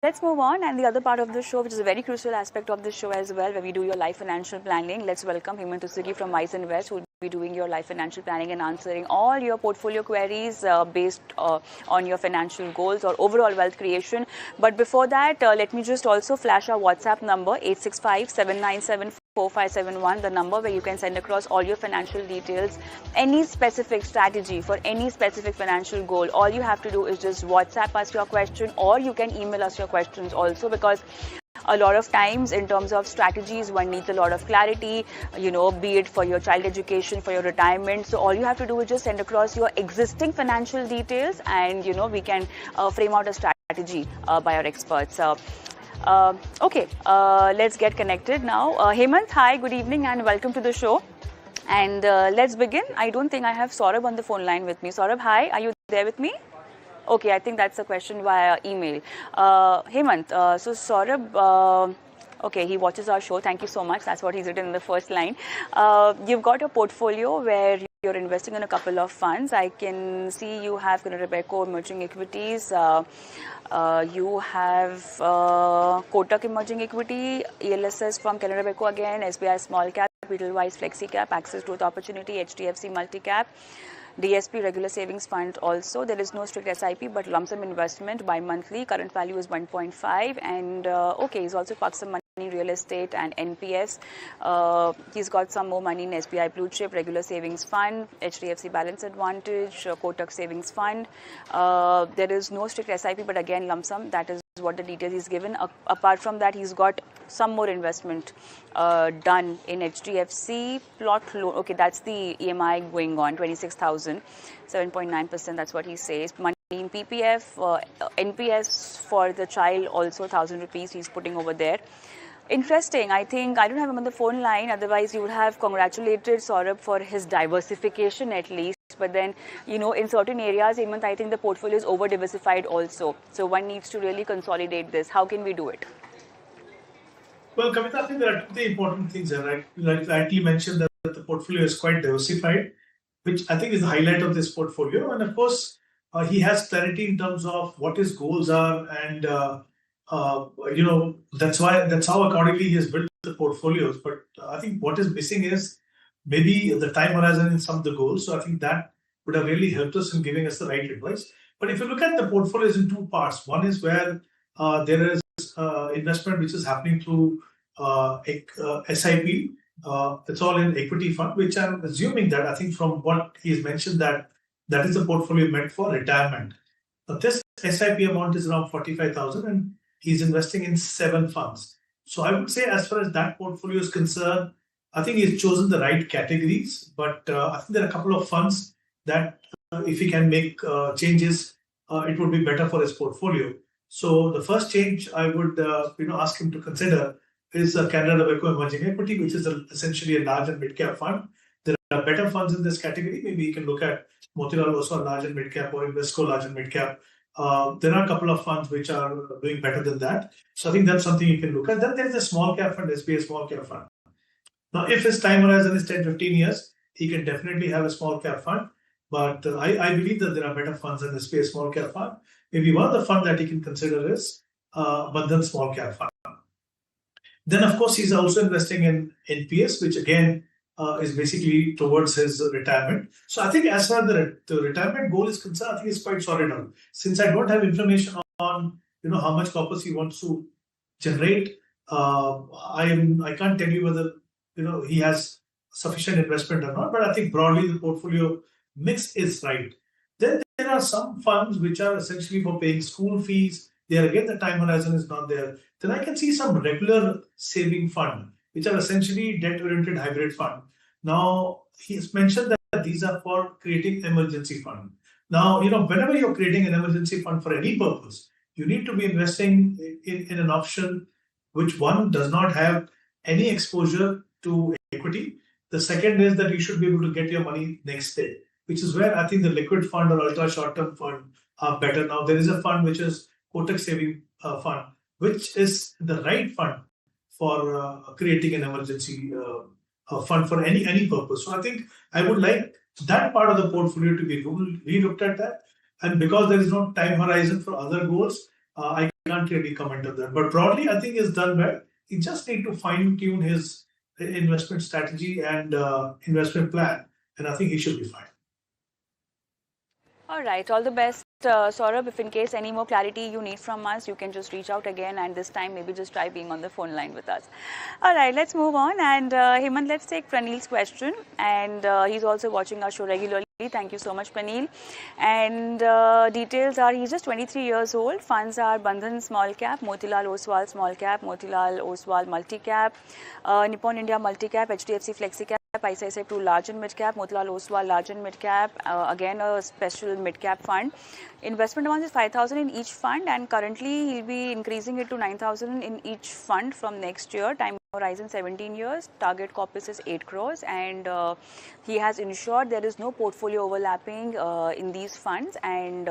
Let's move on, and the other part of the show, which is a very crucial aspect of the show as well, where we do your life financial planning. Let's welcome Hemant from Wiseinvest, who will be doing your life financial planning and answering all your portfolio queries based on your financial goals or overall wealth creation. But before that, let me just also flash our WhatsApp number 865-797-4571, the number where you can send across all your financial details, any specific strategy for any specific financial goal. All you have to do is just WhatsApp us your question, or you can email us your questions also, because a lot of times in terms of strategies one needs a lot of clarity, be it for your child education, for your retirement. So all you have to do is just send across your existing financial details, and we can frame out a strategy by our experts. Okay, let's get connected now. Hemant, hi, good evening and welcome to the show. And let's begin. I don't think I have Saurabh on the phone line with me. Saurabh, hi, are you there with me? Okay, I think that's a question via email. Hemant, so Saurabh, okay, he watches our show. Thank you so much. That's what he's written in the first line. You've got a portfolio where you're investing in a couple of funds. I can see you have Canara Robeco Emerging Equities. You have Kotak Emerging Equity, ELSS from Canara Robeco again, SBI Small Cap, Edelweiss Flexi Cap, Access Growth Opportunity, HDFC Multi Cap, DSP Regular Savings Fund also. There is no strict SIP but lump sum investment bi-monthly. Current value is 1.5, and okay, he's also parked some money in real estate and NPS. He's got some more money in SBI Blue Chip Regular Savings Fund, HDFC Balance Advantage, Kotak Savings Fund. There is no strict SIP but again lump sum. That is what the details he's given. Apart from that, he's got some more investment done in HDFC plot loan. Okay, that's the EMI going on, 26,000, 7.9%. That's what he says. Money in PPF, NPS for the child also 1,000 rupees he's putting over there. Interesting. I think I don't have him on the phone line. Otherwise, you would have congratulated Saurabh for his diversification at least. But then, in certain areas, Hemant, I think the portfolio is over diversified also. So one needs to really consolidate this. How can we do it? Well, Kavita, I think there are two important things here, right? Like rightly mentioned that the portfolio is quite diversified, which I think is the highlight of this portfolio. And of course, he has clarity in terms of what his goals are, and that's how accordingly he has built the portfolios. But I think what is missing is maybe the time horizon in some of the goals. So I think that would have really helped us in giving us the right advice. But if you look at the portfolios in two parts, one is where there is investment which is happening through SIP. It's all in equity fund, which I'm assuming that I think from what he's mentioned that is a portfolio meant for retirement. But this SIP amount is around 45,000 and he's investing in 7 funds. So I would say as far as that portfolio is concerned, I think he's chosen the right categories. But I think there are a couple of funds that if he can make changes, it would be better for his portfolio. So the first change I would ask him to consider is Canara Robeco Emerging Equity, which is essentially a large and mid-cap fund. There are better funds in this category. Maybe you can look at Motilal also a large and mid-cap, or Invesco large and mid-cap. There are a couple of funds which are doing better than that. So I think that's something you can look at. Then there's a small cap fund, SBI Small Cap Fund. Now, if his time horizon is 10-15 years, he can definitely have a small cap fund. But I believe that there are better funds in the SBI Small Cap Fund. Maybe one of the funds that he can consider is Bandhan Small Cap Fund. Then, of course, he's also investing in NPS, which again is basically towards his retirement. So I think as far as the retirement goal is concerned, I think it's quite solid now. Since I don't have information on how much corpus he wants to generate, I can't tell you whether he has sufficient investment or not. But I think broadly the portfolio mix is right. Then there are some funds which are essentially for paying school fees. There again, the time horizon is not there. Then I can see some regular saving fund, which are essentially debt-oriented hybrid fund. Now, he's mentioned that these are for creating emergency fund. Now, whenever you're creating an emergency fund for any purpose, you need to be investing in an option which one does not have any exposure to equity. The second is that you should be able to get your money next day, which is where I think the liquid fund or ultra short-term fund are better. Now, there is a fund which is Kotak Saving Fund, which is the right fund for creating an emergency fund for any purpose. So I think I would like that part of the portfolio to be re-looked at that. And because there is no time horizon for other goals, I can't really comment on that. But broadly, I think he's done well. He just need to fine tune his investment strategy and investment plan, and I think he should be fine. All right, all the best, Saurabh. If in case any more clarity you need from us, you can just reach out again, and this time maybe just try being on the phone line with us. All right, let's move on. And Hemant, let's take Pranil's question. And he's also watching our show regularly. Thank you so much, Pranil. And details are he's just 23 years old. Funds are Bandhan Small Cap, Motilal Oswal Small Cap, Motilal Oswal Multi Cap, Nippon India Multi Cap, HDFC Flexi Cap, ICICI Pru Large and Mid Cap, Motilal Oswal Large and Mid Cap, again a special mid cap fund. Investment amount is 5,000 in each fund, and currently he'll be increasing it to 9,000 in each fund from next year. Time horizon 17 years, target corpus is 8 crores, and he has ensured there is no portfolio overlapping in these funds, and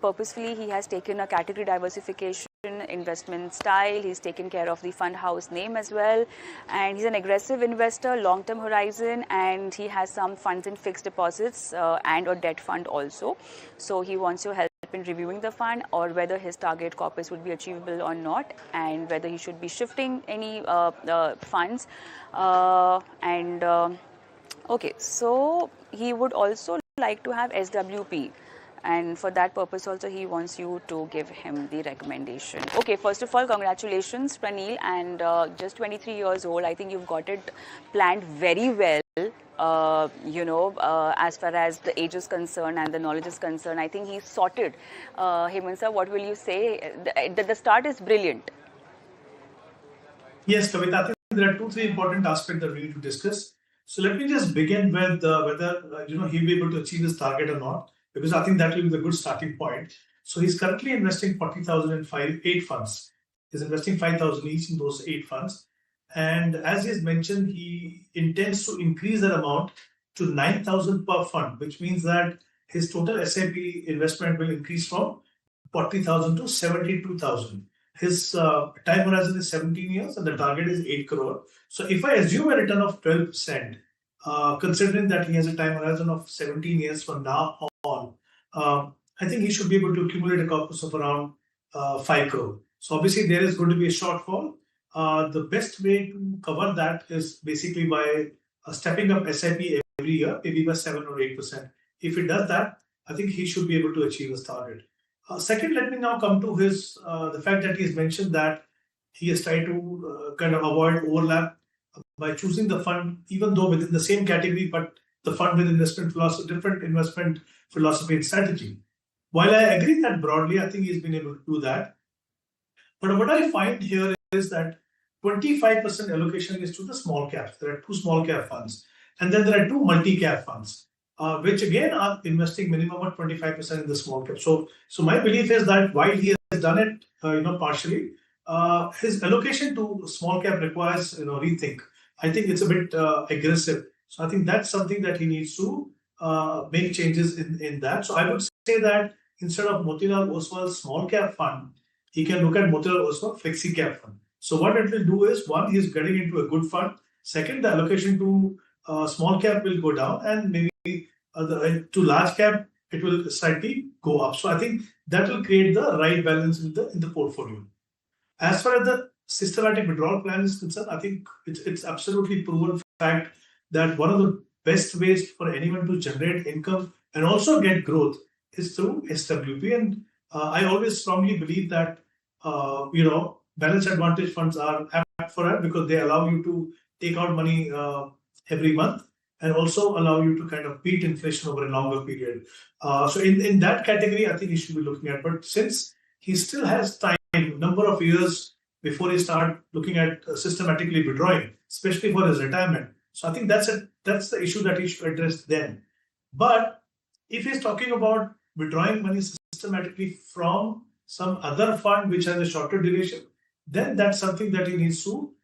purposefully he has taken a category diversification investment style. He's taken care of the fund house name as well, and he's an aggressive investor, long-term horizon, and he has some funds in fixed deposits and a debt fund also. So he wants your help in reviewing the fund, or whether his target corpus would be achievable or not, and whether he should be shifting any funds. Okay, so he would also like to have SWP. And for that purpose also, he wants you to give him the recommendation. Okay, first of all, congratulations, Pranil. And just 23 years old, I think you've got it planned very well. As far as the age is concerned and the knowledge is concerned, I think he's sorted. Hemant sir, what will you say? The start is brilliant. Yes, Kavita, I think there are 2-3 important aspects that we need to discuss. So let me just begin with whether he'll be able to achieve his target or not, because I think that will be the good starting point. So he's currently investing 40,000 in 8 funds. He's investing 5,000 each in those 8 funds. And as he's mentioned, he intends to increase that amount to 9,000 per fund, which means that his total SIP investment will increase from 40,000 to 72,000. His time horizon is 17 years and the target is 8 crore. So if I assume a return of 12%, considering that he has a time horizon of 17 years from now on, I think he should be able to accumulate a corpus of around 5 crore. So obviously there is going to be a shortfall. The best way to cover that is basically by stepping up SIP every year, maybe by 7 or 8%. If he does that, I think he should be able to achieve his target. Second, let me now come to his the fact that he's mentioned that he has tried to kind of avoid overlap by choosing the fund, even though within the same category, but the fund with investment philosophy, different investment philosophy and strategy. While I agree that broadly, I think he's been able to do that. But what I find here is that 25% allocation is to the small caps. There are 2 small cap funds, and then there are 2 multi-cap funds, which again are investing minimum of 25% in the small cap. So my belief is that while he has done it, partially, his allocation to small cap requires rethink. I think it's a bit aggressive. So I think that's something that he needs to make changes in that. So I would say that instead of Motilal Oswal small cap fund, he can look at Motilal Oswal flexi cap fund. So what it will do is, one, he's getting into a good fund. Second, the allocation to small cap will go down, and maybe to large cap it will slightly go up. So I think that will create the right balance in the portfolio. As far as the systematic withdrawal plan is concerned, I think it's absolutely proven fact that one of the best ways for anyone to generate income and also get growth is through SWP. And I always strongly believe that balance advantage funds are apt for that, because they allow you to take out money every month and also allow you to kind of beat inflation over a longer period. So in that category, I think he should be looking at. But since he still has time, number of years before he start looking at systematically withdrawing, especially for his retirement. So I think that's the issue that he should address then. But if he's talking about withdrawing money systematically from some other fund which has a shorter duration, then that's something that he needs to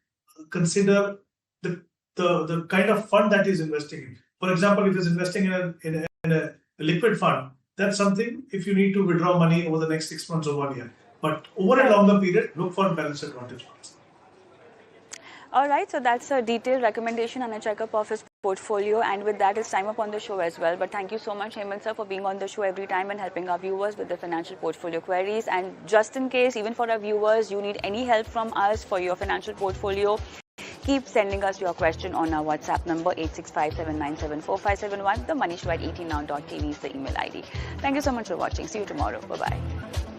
consider the kind of fund that he's investing in. For example, if he's investing in a liquid fund, that's something if you need to withdraw money over the next 6 months or 1 year. But over a longer period, look for balance advantage funds. All right, so that's a detailed recommendation and a checkup of his portfolio. And with that, it's time up on the show as well. But thank you so much, Hemant sir, for being on the show every time and helping our viewers with the financial portfolio queries. And just in case, even for our viewers, you need any help from us for your financial portfolio, keep sending us your question on our WhatsApp number 8657974571. The moneyshow@18now.tv is the email ID. Thank you so much for watching. See you tomorrow. Bye-bye.